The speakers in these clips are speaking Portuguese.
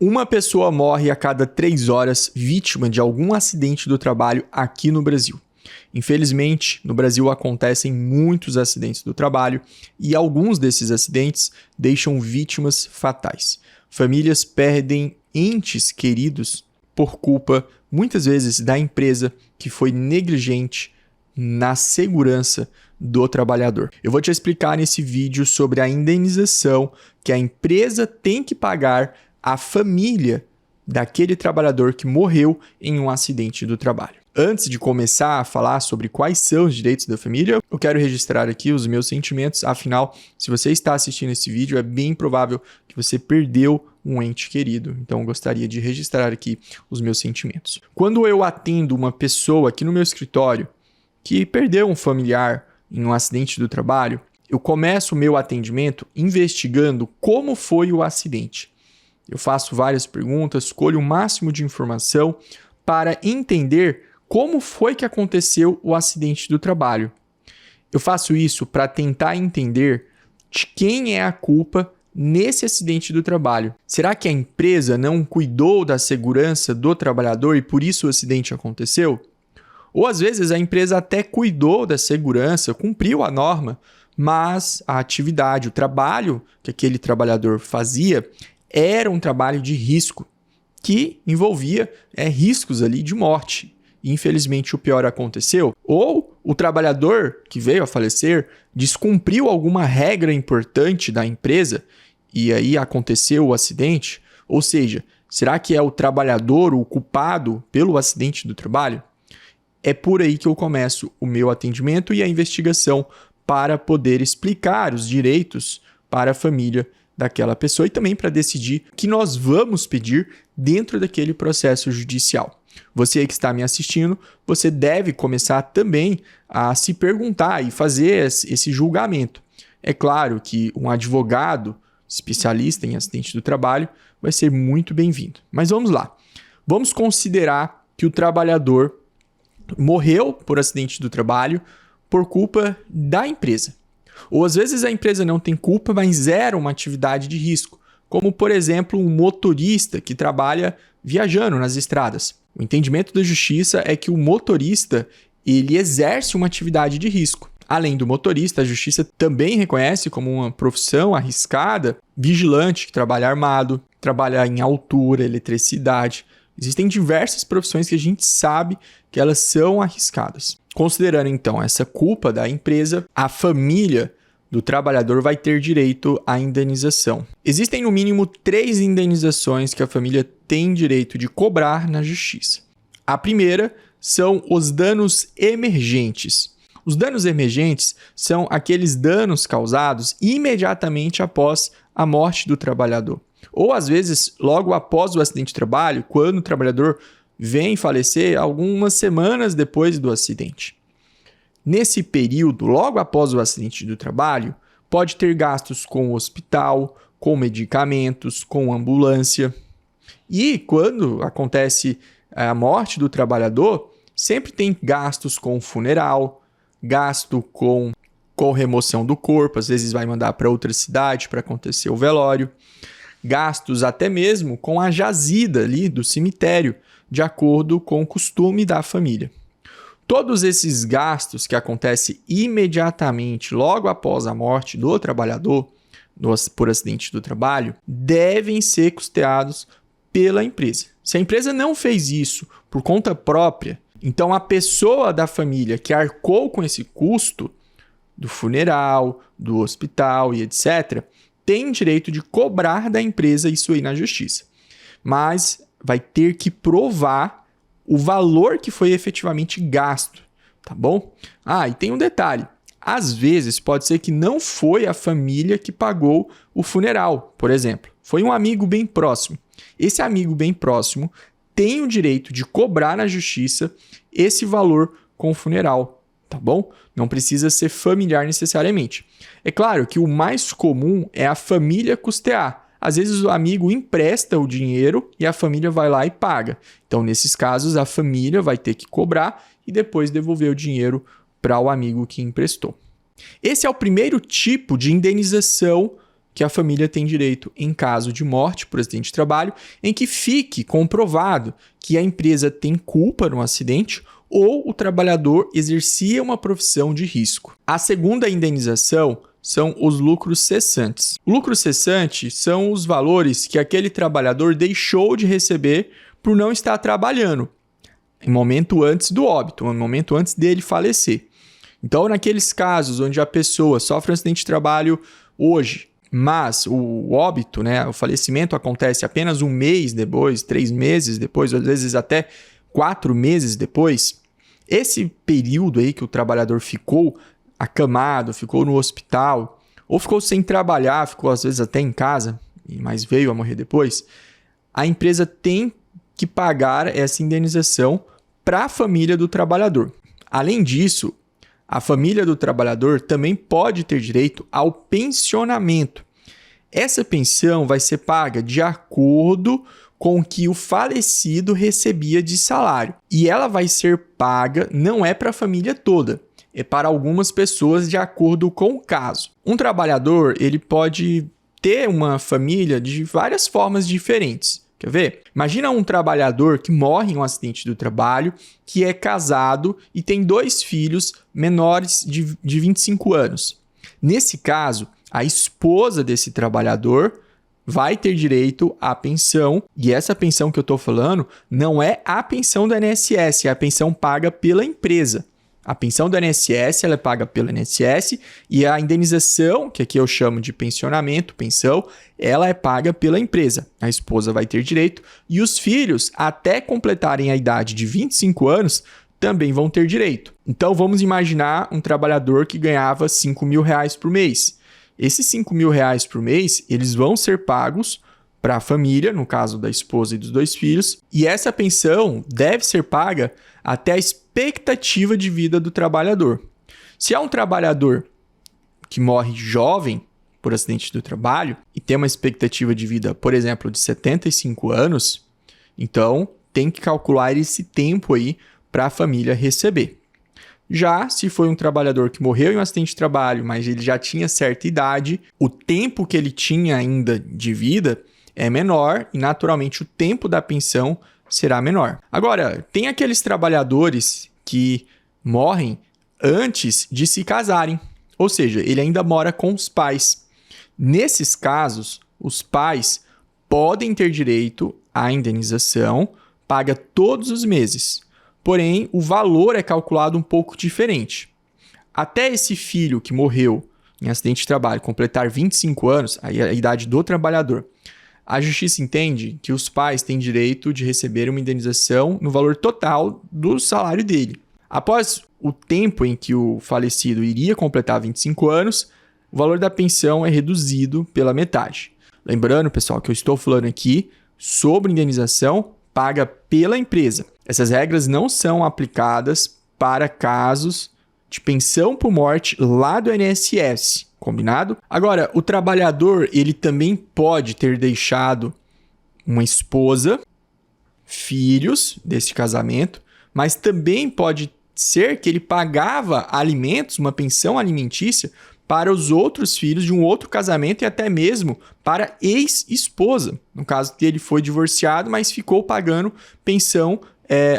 Uma pessoa morre a cada 3 horas vítima de algum acidente do trabalho aqui no Brasil. Infelizmente, no Brasil acontecem muitos acidentes do trabalho e alguns desses acidentes deixam vítimas fatais. Famílias perdem entes queridos por culpa, muitas vezes, da empresa que foi negligente na segurança do trabalhador. Eu vou te explicar nesse vídeo sobre a indenização que a empresa tem que pagar à família daquele trabalhador que morreu em um acidente do trabalho. Antes de começar a falar sobre quais são os direitos da família, eu quero registrar aqui os meus sentimentos. Afinal, se você está assistindo esse vídeo, é bem provável que você perdeu um ente querido. Então, eu gostaria de registrar aqui os meus sentimentos. Quando eu atendo uma pessoa aqui no meu escritório que perdeu um familiar em um acidente do trabalho, eu começo o meu atendimento investigando como foi o acidente. Eu faço várias perguntas, colho o máximo de informação para entender como foi que aconteceu o acidente do trabalho. Eu faço isso para tentar entender de quem é a culpa nesse acidente do trabalho. Será que a empresa não cuidou da segurança do trabalhador e por isso o acidente aconteceu? Ou às vezes a empresa até cuidou da segurança, cumpriu a norma, mas a atividade, o trabalho que aquele trabalhador fazia era um trabalho de risco, que envolvia riscos ali de morte. E, infelizmente, o pior aconteceu. Ou o trabalhador que veio a falecer descumpriu alguma regra importante da empresa e aí aconteceu o acidente. Ou seja, será que é o trabalhador o culpado pelo acidente do trabalho? É por aí que eu começo o meu atendimento e a investigação para poder explicar os direitos para a família daquela pessoa e também para decidir o que nós vamos pedir dentro daquele processo judicial. Você aí que está me assistindo, você deve começar também a se perguntar e fazer esse julgamento. É claro que um advogado especialista em acidente do trabalho vai ser muito bem-vindo. Mas vamos lá. Vamos considerar que o trabalhador morreu por acidente do trabalho por culpa da empresa. Ou às vezes a empresa não tem culpa, mas era uma atividade de risco, como por exemplo um motorista que trabalha viajando nas estradas. O entendimento da justiça é que o motorista ele exerce uma atividade de risco. Além do motorista, a justiça também reconhece como uma profissão arriscada, vigilante que trabalha armado, trabalha em altura, eletricidade. Existem diversas profissões que a gente sabe que elas são arriscadas. Considerando, então, essa culpa da empresa, a família do trabalhador vai ter direito à indenização. Existem, no mínimo, 3 indenizações que a família tem direito de cobrar na justiça. A primeira são os danos emergentes. Os danos emergentes são aqueles danos causados imediatamente após a morte do trabalhador. Ou, às vezes, logo após o acidente de trabalho, quando o trabalhador vem falecer algumas semanas depois do acidente. Nesse período, logo após o acidente do trabalho, pode ter gastos com o hospital, com medicamentos, com ambulância. E quando acontece a morte do trabalhador, sempre tem gastos com funeral, gasto com remoção do corpo, às vezes vai mandar para outra cidade para acontecer o velório. Gastos até mesmo com a jazida ali do cemitério, de acordo com o costume da família. Todos esses gastos que acontecem imediatamente logo após a morte do trabalhador por acidente do trabalho devem ser custeados pela empresa. Se a empresa não fez isso por conta própria, então a pessoa da família que arcou com esse custo do funeral, do hospital e etc., tem direito de cobrar da empresa isso aí na justiça. Mas vai ter que provar o valor que foi efetivamente gasto, tá bom? E tem um detalhe. Às vezes pode ser que não foi a família que pagou o funeral, por exemplo. Foi um amigo bem próximo. Esse amigo bem próximo tem o direito de cobrar na justiça esse valor com o funeral, tá bom? Não precisa ser familiar necessariamente. É claro que o mais comum é a família custear. Às vezes o amigo empresta o dinheiro e a família vai lá e paga. Então, nesses casos, a família vai ter que cobrar e depois devolver o dinheiro para o amigo que emprestou. Esse é o primeiro tipo de indenização que a família tem direito em caso de morte por acidente de trabalho, em que fique comprovado que a empresa tem culpa no acidente ou o trabalhador exercia uma profissão de risco. A segunda indenização são os lucros cessantes. O lucro cessante são os valores que aquele trabalhador deixou de receber por não estar trabalhando, em momento antes do óbito, no momento antes dele falecer. Então, naqueles casos onde a pessoa sofre um acidente de trabalho hoje, mas o óbito, o falecimento acontece apenas 1 mês depois, 3 meses depois, às vezes até 4 meses depois, esse período aí que o trabalhador ficou acamado, ficou no hospital, ou ficou sem trabalhar, ficou às vezes até em casa, mas veio a morrer depois, a empresa tem que pagar essa indenização para a família do trabalhador. Além disso, a família do trabalhador também pode ter direito ao pensionamento. Essa pensão vai ser paga de acordo com o que o falecido recebia de salário. E ela vai ser paga, não é para a família toda, é para algumas pessoas de acordo com o caso. Um trabalhador, ele pode ter uma família de várias formas diferentes. Quer ver? Imagina um trabalhador que morre em um acidente do trabalho, que é casado e tem 2 filhos menores de 25 anos. Nesse caso, a esposa desse trabalhador vai ter direito à pensão, e essa pensão que eu estou falando não é a pensão do INSS, é a pensão paga pela empresa. A pensão do INSS ela é paga pelo INSS e a indenização, que aqui eu chamo de pensionamento, pensão, ela é paga pela empresa. A esposa vai ter direito e os filhos, até completarem a idade de 25 anos, também vão ter direito. Então, vamos imaginar um trabalhador que ganhava R$5.000 por mês. Esses R$5.000 por mês, eles vão ser pagos para a família, no caso da esposa e dos 2 filhos, e essa pensão deve ser paga até a expectativa de vida do trabalhador. Se é um trabalhador que morre jovem por acidente do trabalho e tem uma expectativa de vida, por exemplo, de 75 anos, então tem que calcular esse tempo aí para a família receber. Já se foi um trabalhador que morreu em um acidente de trabalho, mas ele já tinha certa idade, o tempo que ele tinha ainda de vida é menor e, naturalmente, o tempo da pensão será menor. Agora, tem aqueles trabalhadores que morrem antes de se casarem, ou seja, ele ainda mora com os pais. Nesses casos, os pais podem ter direito à indenização paga todos os meses, porém, o valor é calculado um pouco diferente. Até esse filho que morreu em acidente de trabalho completar 25 anos, aí a idade do trabalhador, a justiça entende que os pais têm direito de receber uma indenização no valor total do salário dele. Após o tempo em que o falecido iria completar 25 anos, o valor da pensão é reduzido pela metade. Lembrando, pessoal, que eu estou falando aqui sobre indenização paga pela empresa. Essas regras não são aplicadas para casos de pensão por morte lá do INSS. Combinado? Agora, o trabalhador, ele também pode ter deixado uma esposa, filhos desse casamento, mas também pode ser que ele pagava alimentos, uma pensão alimentícia, para os outros filhos de um outro casamento e até mesmo para ex-esposa. No caso que ele foi divorciado, mas ficou pagando pensão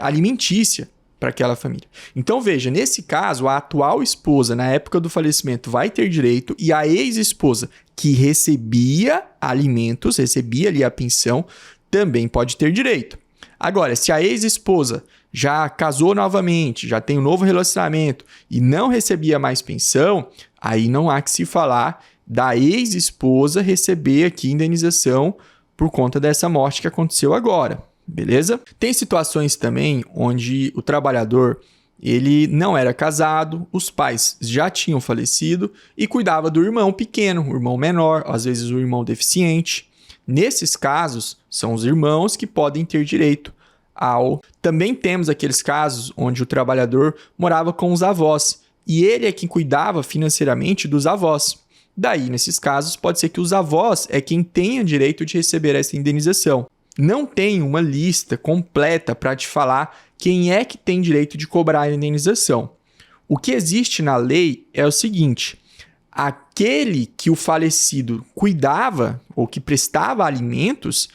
alimentícia para aquela família. Então, veja, nesse caso, a atual esposa, na época do falecimento, vai ter direito e a ex-esposa, que recebia alimentos, recebia ali a pensão, também pode ter direito. Agora, se a ex-esposa já casou novamente, já tem um novo relacionamento e não recebia mais pensão, aí não há que se falar da ex-esposa receber aqui indenização por conta dessa morte que aconteceu agora. Beleza? Tem situações também onde o trabalhador ele não era casado, os pais já tinham falecido e cuidava do irmão pequeno, o irmão menor, às vezes o irmão deficiente. Nesses casos, são os irmãos que podem ter direito ao... Também temos aqueles casos onde o trabalhador morava com os avós e ele é quem cuidava financeiramente dos avós. Daí, nesses casos, pode ser que os avós é quem tenha direito de receber essa indenização. Não tem uma lista completa para te falar quem é que tem direito de cobrar a indenização. O que existe na lei é o seguinte: aquele que o falecido cuidava ou que prestava alimentos,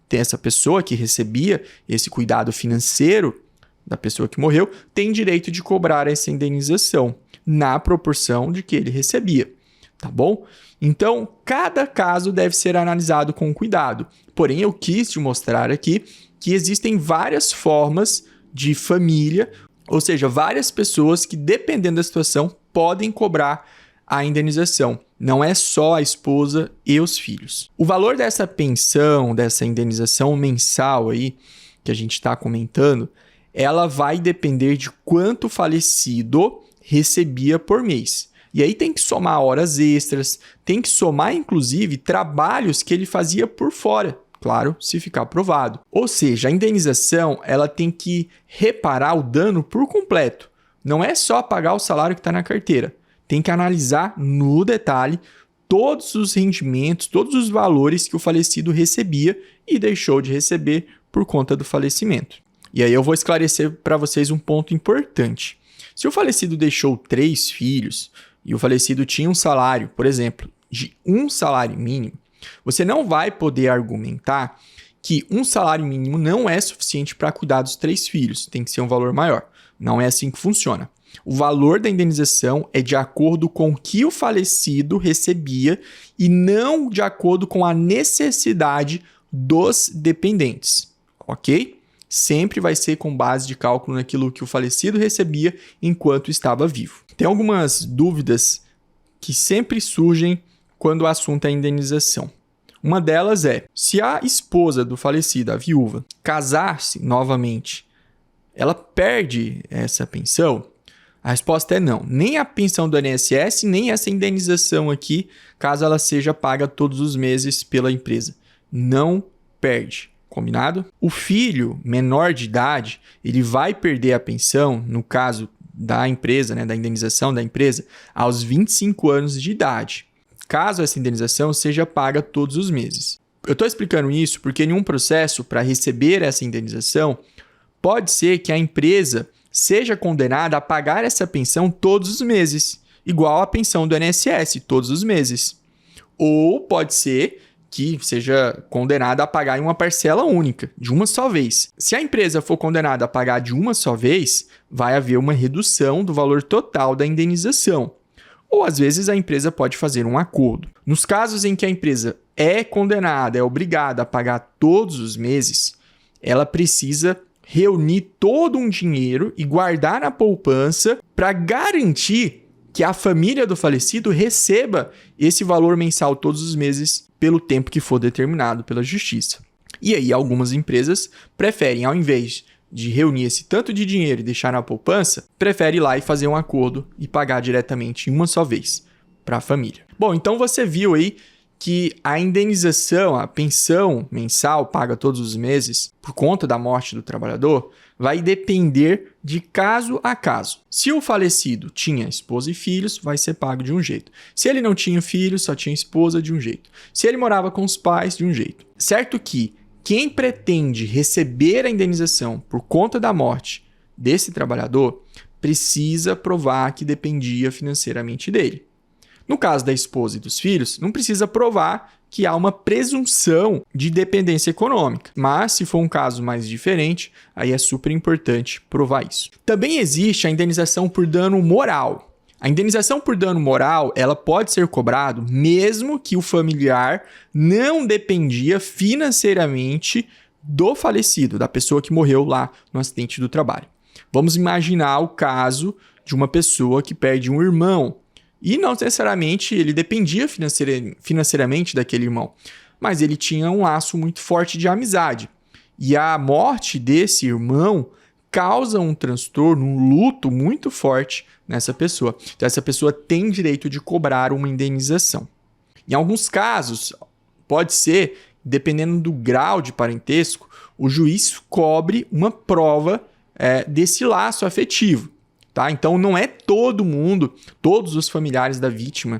essa pessoa que recebia esse cuidado financeiro da pessoa que morreu, tem direito de cobrar essa indenização na proporção de que ele recebia, tá bom? Então, cada caso deve ser analisado com cuidado. Porém, eu quis te mostrar aqui que existem várias formas de família, ou seja, várias pessoas que, dependendo da situação, podem cobrar a indenização. Não é só a esposa e os filhos. O valor dessa pensão, dessa indenização mensal aí, que a gente está comentando, ela vai depender de quanto o falecido recebia por mês. E aí tem que somar horas extras, tem que somar, inclusive, trabalhos que ele fazia por fora. Claro, se ficar aprovado. Ou seja, a indenização ela tem que reparar o dano por completo. Não é só pagar o salário que está na carteira. Tem que analisar no detalhe todos os rendimentos, todos os valores que o falecido recebia e deixou de receber por conta do falecimento. E aí eu vou esclarecer para vocês um ponto importante. Se o falecido deixou 3 filhos e o falecido tinha um salário, por exemplo, de um salário mínimo, você não vai poder argumentar que um salário mínimo não é suficiente para cuidar dos 3 filhos. Tem que ser um valor maior. Não é assim que funciona. O valor da indenização é de acordo com o que o falecido recebia e não de acordo com a necessidade dos dependentes, ok? Sempre vai ser com base de cálculo naquilo que o falecido recebia enquanto estava vivo. Tem algumas dúvidas que sempre surgem quando o assunto é indenização. Uma delas é, se a esposa do falecido, a viúva, casar-se novamente, ela perde essa pensão? A resposta é não. Nem a pensão do INSS, nem essa indenização aqui, caso ela seja paga todos os meses pela empresa. Não perde. Combinado? O filho menor de idade, ele vai perder a pensão, no caso da empresa, da indenização da empresa, aos 25 anos de idade, caso essa indenização seja paga todos os meses. Eu estou explicando isso porque em um processo para receber essa indenização, pode ser que a empresa seja condenada a pagar essa pensão todos os meses, igual a pensão do INSS, todos os meses. Ou pode ser que seja condenada a pagar em uma parcela única, de uma só vez. Se a empresa for condenada a pagar de uma só vez, vai haver uma redução do valor total da indenização. Ou, às vezes, a empresa pode fazer um acordo. Nos casos em que a empresa é condenada, é obrigada a pagar todos os meses, ela precisa reunir todo um dinheiro e guardar na poupança para garantir que a família do falecido receba esse valor mensal todos os meses pelo tempo que for determinado pela justiça. E aí algumas empresas preferem, ao invés de reunir esse tanto de dinheiro e deixar na poupança, prefere ir lá e fazer um acordo e pagar diretamente em uma só vez para a família. Bom, então você viu aí que a indenização, a pensão mensal paga todos os meses por conta da morte do trabalhador, vai depender de caso a caso. Se o falecido tinha esposa e filhos, vai ser pago de um jeito. Se ele não tinha filhos, só tinha esposa, de um jeito. Se ele morava com os pais, de um jeito. Certo que quem pretende receber a indenização por conta da morte desse trabalhador precisa provar que dependia financeiramente dele. No caso da esposa e dos filhos, não precisa provar que há uma presunção de dependência econômica. Mas, se for um caso mais diferente, aí é super importante provar isso. Também existe a indenização por dano moral. A indenização por dano moral, ela pode ser cobrada mesmo que o familiar não dependia financeiramente do falecido, da pessoa que morreu lá no acidente do trabalho. Vamos imaginar o caso de uma pessoa que perde um irmão. E não necessariamente ele dependia financeiramente daquele irmão, mas ele tinha um laço muito forte de amizade. E a morte desse irmão causa um transtorno, um luto muito forte nessa pessoa. Então, essa pessoa tem direito de cobrar uma indenização. Em alguns casos, pode ser, dependendo do grau de parentesco, o juiz cobre uma prova desse laço afetivo. Tá? Então, não é todo mundo, todos os familiares da vítima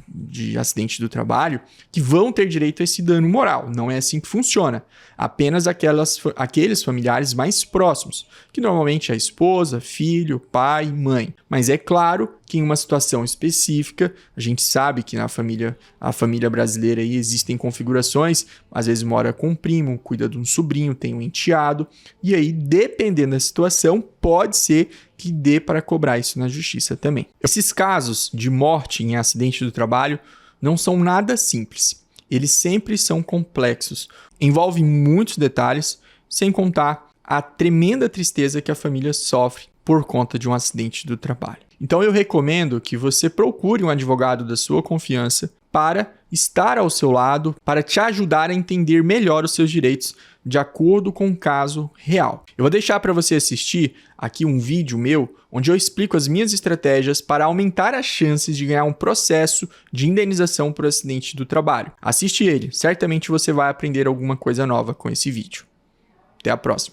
de acidente do trabalho, que vão ter direito a esse dano moral. Não é assim que funciona. Apenas aqueles familiares mais próximos, que normalmente é a esposa, filho, pai, mãe. Mas é claro que em uma situação específica, a gente sabe que a família brasileira aí existem configurações, às vezes mora com um primo, cuida de um sobrinho, tem um enteado, e aí, dependendo da situação, pode ser que dê para cobrar isso na justiça também. Esses casos de morte em acidente do trabalho não são nada simples. Eles sempre são complexos, envolvem muitos detalhes, sem contar a tremenda tristeza que a família sofre por conta de um acidente do trabalho. Então eu recomendo que você procure um advogado da sua confiança para estar ao seu lado, para te ajudar a entender melhor os seus direitos de acordo com o caso real. Eu vou deixar para você assistir aqui um vídeo meu onde eu explico as minhas estratégias para aumentar as chances de ganhar um processo de indenização por acidente do trabalho. Assiste ele, certamente você vai aprender alguma coisa nova com esse vídeo. Até a próxima.